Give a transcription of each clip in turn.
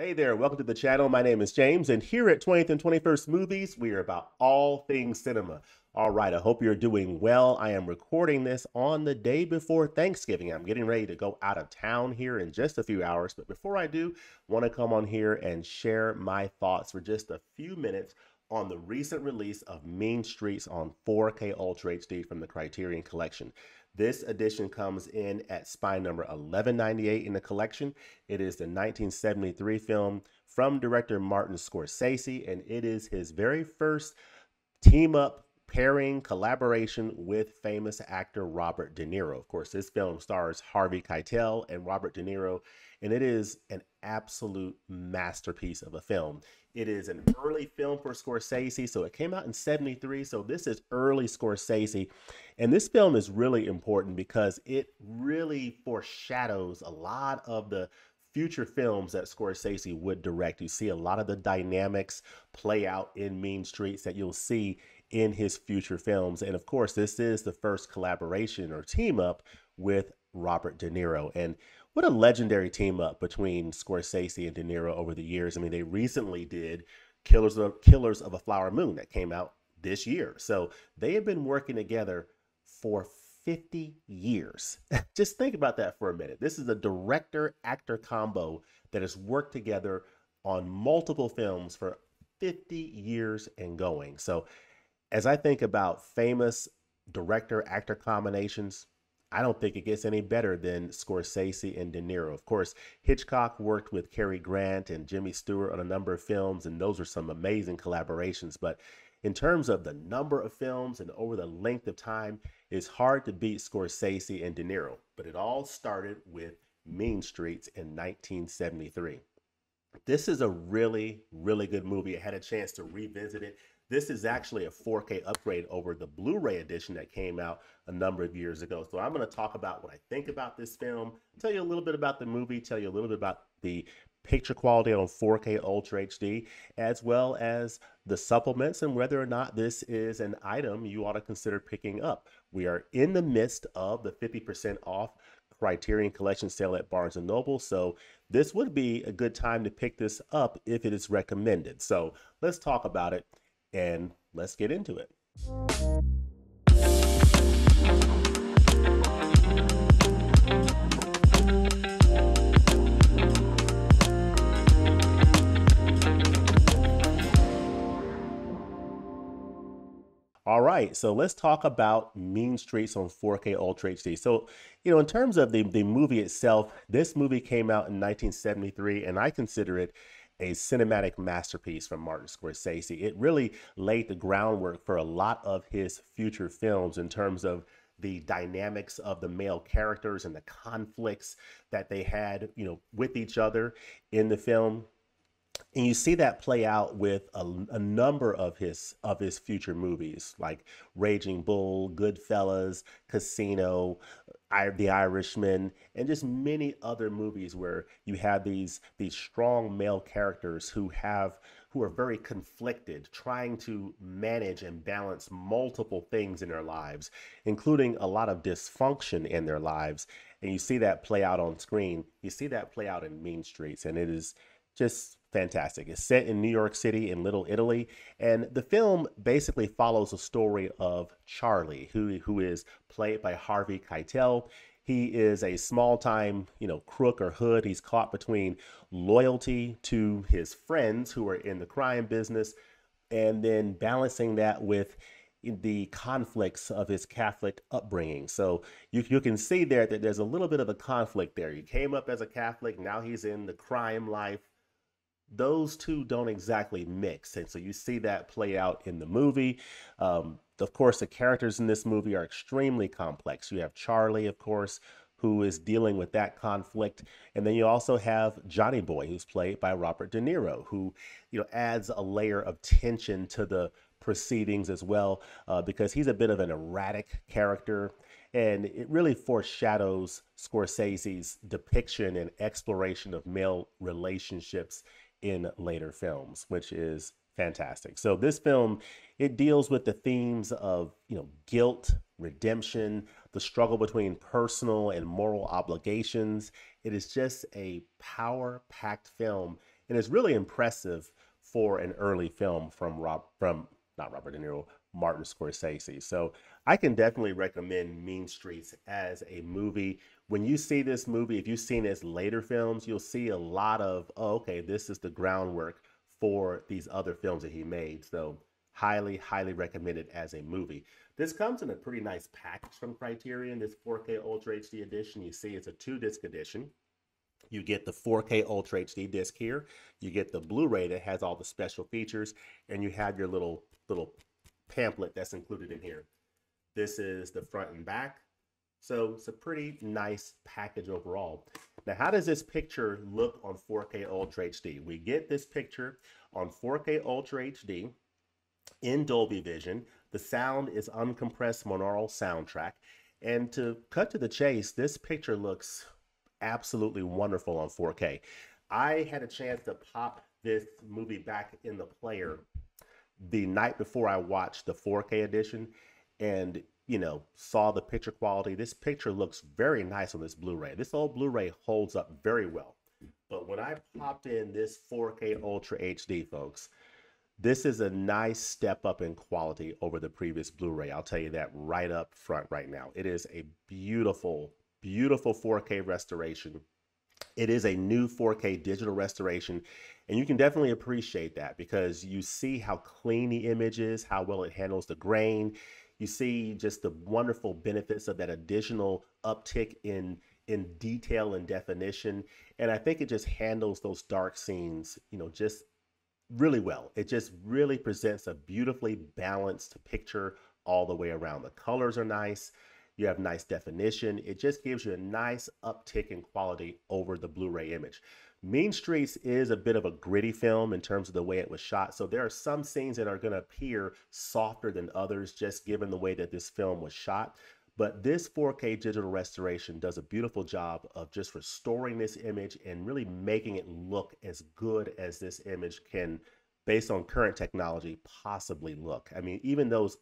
Hey there, welcome to the channel. My name is James, and here at 20th and 21st Movies, we are about all things cinema. All right, I hope you're doing well. I am recording this on the day before Thanksgiving. I'm getting ready to go out of town here in just a few hours, but before I do, want to come on here and share my thoughts for just a few minutes on the recent release of Mean Streets on 4K Ultra HD from the Criterion Collection. This edition comes in at spine number 1198 in the collection. It is the 1973 film from director Martin Scorsese, and it is his very first team up pairing collaboration with famous actor Robert De Niro. Of course, this film stars Harvey Keitel and Robert De Niro, and it is an absolute masterpiece of a film. It is an early film for Scorsese, so it came out in 73, so this is early Scorsese. And this film is really important because it really foreshadows a lot of the future films that Scorsese would direct. You see a lot of the dynamics play out in Mean Streets that you'll see in his future films. And of course, this is the first collaboration or team up with Robert De Niro. And what a legendary team up between Scorsese and De Niro over the years. I mean, they recently did Killers of a Flower Moon that came out this year. So they have been working together for 50 years. Just think about that for a minute. This is a director actor combo that has worked together on multiple films for 50 years and going. So as I think about famous director actor combinations, I don't think it gets any better than Scorsese and De Niro. Of course, Hitchcock worked with Cary Grant and Jimmy Stewart on a number of films, and those are some amazing collaborations. But in terms of the number of films and over the length of time, it's hard to beat Scorsese and De Niro. But it all started with Mean Streets in 1973. This is a really, really good movie. I had a chance to revisit it. This is actually a 4K upgrade over the Blu-ray edition that came out a number of years ago. So I'm going to talk about what I think about this film, tell you a little bit about the movie, tell you a little bit about the picture quality on 4K Ultra HD, as well as the supplements and whether or not this is an item you ought to consider picking up. We are in the midst of the 50% off Criterion Collection sale at Barnes & Noble, so this would be a good time to pick this up if it is recommended. So let's talk about it and let's get into it. All right, so let's talk about Mean Streets on 4K Ultra HD. So, in terms of the movie itself, this movie came out in 1973, and I consider it a cinematic masterpiece from Martin Scorsese. It really laid the groundwork for a lot of his future films in terms of the dynamics of the male characters and the conflicts that they had, with each other in the film. And you see that play out with a number of his future movies like Raging Bull, Goodfellas, Casino, The Irishman, and just many other movies where you have these strong male characters who are very conflicted, trying to manage and balance multiple things in their lives, including a lot of dysfunction in their lives. And you see that play out on screen. You see that play out in Mean Streets, and it is just fantastic. It's set in New York City in Little Italy, and the film basically follows a story of Charlie, who is played by Harvey Keitel. He is a small-time, crook or hood. He's caught between loyalty to his friends who are in the crime business, and then balancing that with the conflicts of his Catholic upbringing. So you can see there that there's a little bit of a conflict there. He came up as a Catholic, now he's in the crime life. Those two don't exactly mix. And so you see that play out in the movie. Of course, the characters in this movie are extremely complex. You have Charlie, of course, who is dealing with that conflict. And then you also have Johnny Boy, who's played by Robert De Niro, who, adds a layer of tension to the proceedings as well, because he's a bit of an erratic character. And it really foreshadows Scorsese's depiction and exploration of male relationships in later films, which is fantastic. So this film, it deals with the themes of, guilt, redemption, the struggle between personal and moral obligations. It is just a power-packed film and it's really impressive for an early film from not Robert De Niro, Martin Scorsese. So I can definitely recommend Mean Streets as a movie. When you see this movie, if you've seen his later films, you'll see a lot of, oh, okay, this is the groundwork for these other films that he made. So highly, highly recommended as a movie. This comes in a pretty nice package from Criterion, this 4K Ultra HD edition. You see it's a 2-disc edition. You get the 4K Ultra HD disc here. You get the Blu-ray that has all the special features, and you have your little pamphlet that's included in here. This is the front and back. So it's a pretty nice package overall. Now, how does this picture look on 4K Ultra HD? We get this picture on 4K Ultra HD in Dolby Vision. The sound is uncompressed monaural soundtrack. And to cut to the chase, this picture looks absolutely wonderful on 4K. I had a chance to pop this movie back in the player the night before I watched the 4K edition, and saw the picture quality. This picture looks very nice on this Blu-ray. This old Blu-ray holds up very well. But when I popped in this 4K Ultra HD, folks, this is a nice step up in quality over the previous Blu-ray. I'll tell you that right up front right now. It is a beautiful, beautiful 4K restoration. It is a new 4K digital restoration, and you can definitely appreciate that because you see how clean the image is, how well it handles the grain. You see just the wonderful benefits of that additional uptick in detail and definition. And I think it just handles those dark scenes, just really well. It just really presents a beautifully balanced picture all the way around. The colors are nice. You have nice definition. It just gives you a nice uptick in quality over the Blu-ray image. Mean Streets is a bit of a gritty film in terms of the way it was shot. So there are some scenes that are going to appear softer than others, just given the way that this film was shot. But this 4K digital restoration does a beautiful job of just restoring this image and really making it look as good as this image can, based on current technology, possibly look. I mean, even those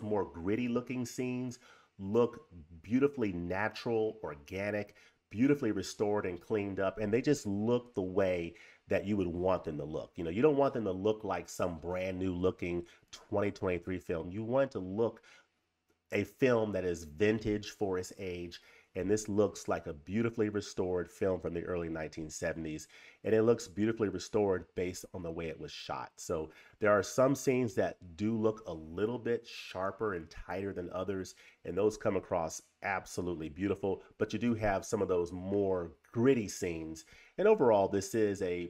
more gritty looking scenes look beautifully natural, organic, beautifully restored and cleaned up, and they just look the way that you would want them to look. You don't want them to look like some brand new looking 2023 film. You want to look a film that is vintage for its age, and this looks like a beautifully restored film from the early 1970s, and it looks beautifully restored based on the way it was shot. So there are some scenes that do look a little bit sharper and tighter than others, and those come across absolutely beautiful, but you do have some of those more gritty scenes. And overall, this is a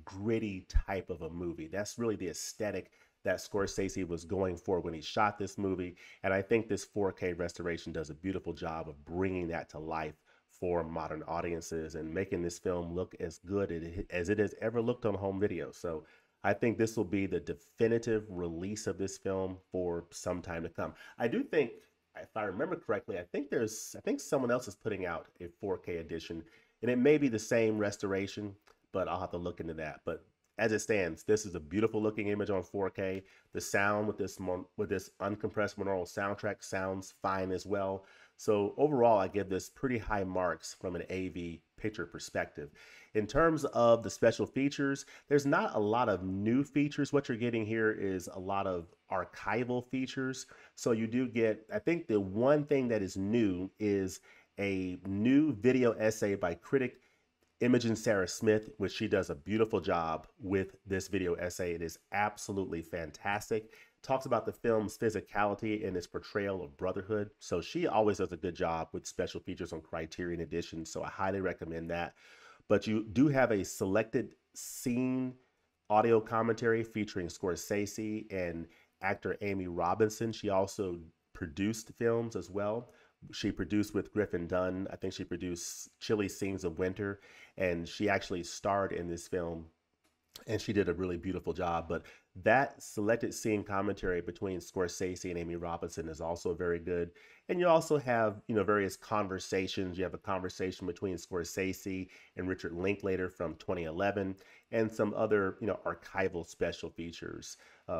gritty type of a movie. That's really the aesthetic that Scorsese was going for when he shot this movie. And I think this 4K restoration does a beautiful job of bringing that to life for modern audiences and making this film look as good as it has ever looked on home video. So I think this will be the definitive release of this film for some time to come. I do think, if I remember correctly, I think someone else is putting out a 4K edition, and it may be the same restoration, but I'll have to look into that. But as it stands, this is a beautiful looking image on 4K. The sound with this uncompressed monaural soundtrack sounds fine as well. So overall, I give this pretty high marks from an AV picture perspective. In terms of the special features, there's not a lot of new features. What you're getting here is a lot of archival features. So you do get, I think the one thing that is new is a new video essay by critic Imogen Sarah Smith, which she does a beautiful job with this video essay. It is absolutely fantastic. Talks about the film's physicality and its portrayal of brotherhood. So she always does a good job with special features on Criterion Edition. So I highly recommend that. But you do have a selected scene audio commentary featuring Scorsese and actor Amy Robinson. She also produced films as well. She produced with Griffin Dunn. I think she produced Chilly Scenes of Winter, and she actually starred in this film, and she did a really beautiful job. But that selected scene commentary between Scorsese and Amy Robinson is also very good. And you also have, various conversations. You have a conversation between Scorsese and Richard Linklater from 2011, and some other, archival special features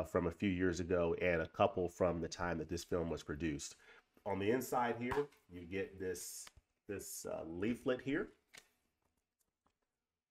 from a few years ago, and a couple from the time that this film was produced. On the inside here, you get this leaflet here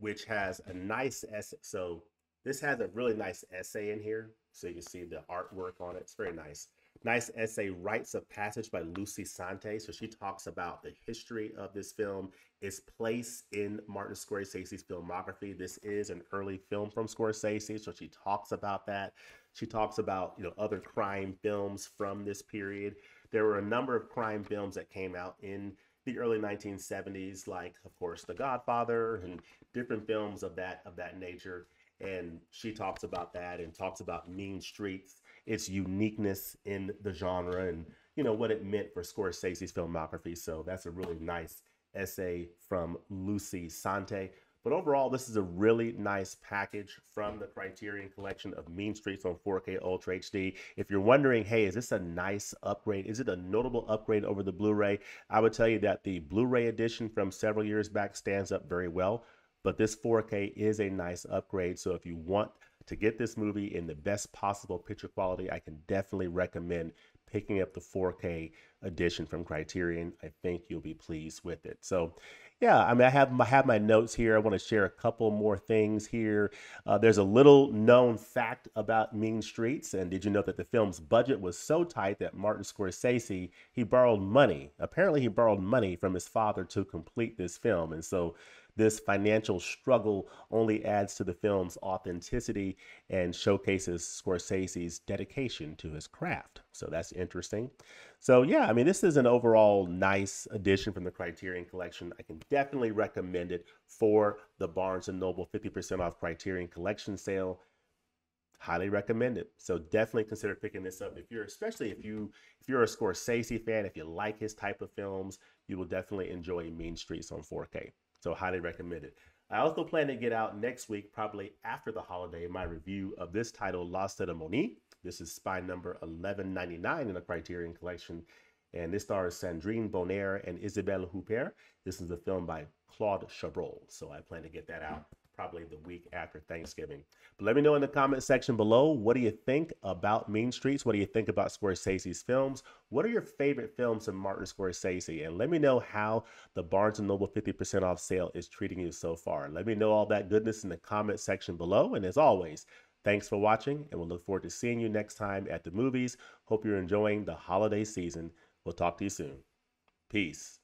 which has a nice essay. So this has a really nice essay in here. So you can see the artwork on it. It's very nice. Nice essay, Rites of Passage by Lucy Sante. So she talks about the history of this film, its place in Martin Scorsese's filmography. This is an early film from Scorsese, so she talks about that. She talks about, other crime films from this period. There were a number of crime films that came out in the early 1970s, like, of course, The Godfather and different films of that nature. And she talks about that and talks about Mean Streets, its uniqueness in the genre, and what it meant for Scorsese's filmography. So that's a really nice essay from Lucy Sante. But overall, this is a really nice package from the Criterion Collection of Mean Streets on 4K Ultra HD. If you're wondering, hey, is this a nice upgrade? Is it a notable upgrade over the Blu-ray? I would tell you that the Blu-ray edition from several years back stands up very well, but this 4K is a nice upgrade. So if you want to get this movie in the best possible picture quality, I can definitely recommend picking up the 4K edition from Criterion. I think you'll be pleased with it. So yeah, I mean, I have my notes here. I want to share a couple more things here. There's a little known fact about Mean Streets. And did you know that the film's budget was so tight that Martin Scorsese, he borrowed money. Apparently he borrowed money from his father to complete this film. And so this financial struggle only adds to the film's authenticity and showcases Scorsese's dedication to his craft. So that's interesting. So yeah, I mean, this is an overall nice addition from the Criterion Collection. I can definitely recommend it for the Barnes & Noble 50% off Criterion Collection sale. Highly recommend it. So definitely consider picking this up. Especially if you're a Scorsese fan, if you like his type of films, you will definitely enjoy Mean Streets on 4K. So highly recommend it. I also plan to get out next week, probably after the holiday, my review of this title, La Cérémonie. This is spy number 1199 in the Criterion Collection. And this stars Sandrine Bonnaire and Isabelle Huppert. This is a film by Claude Chabrol. So I plan to get that out probably the week after Thanksgiving. But let me know in the comment section below, what do you think about Mean Streets? What do you think about Scorsese's films? What are your favorite films of Martin Scorsese? And let me know how the Barnes & Noble 50% off sale is treating you so far. Let me know all that goodness in the comment section below. And as always, thanks for watching, and we'll look forward to seeing you next time at the movies. Hope you're enjoying the holiday season. We'll talk to you soon. Peace.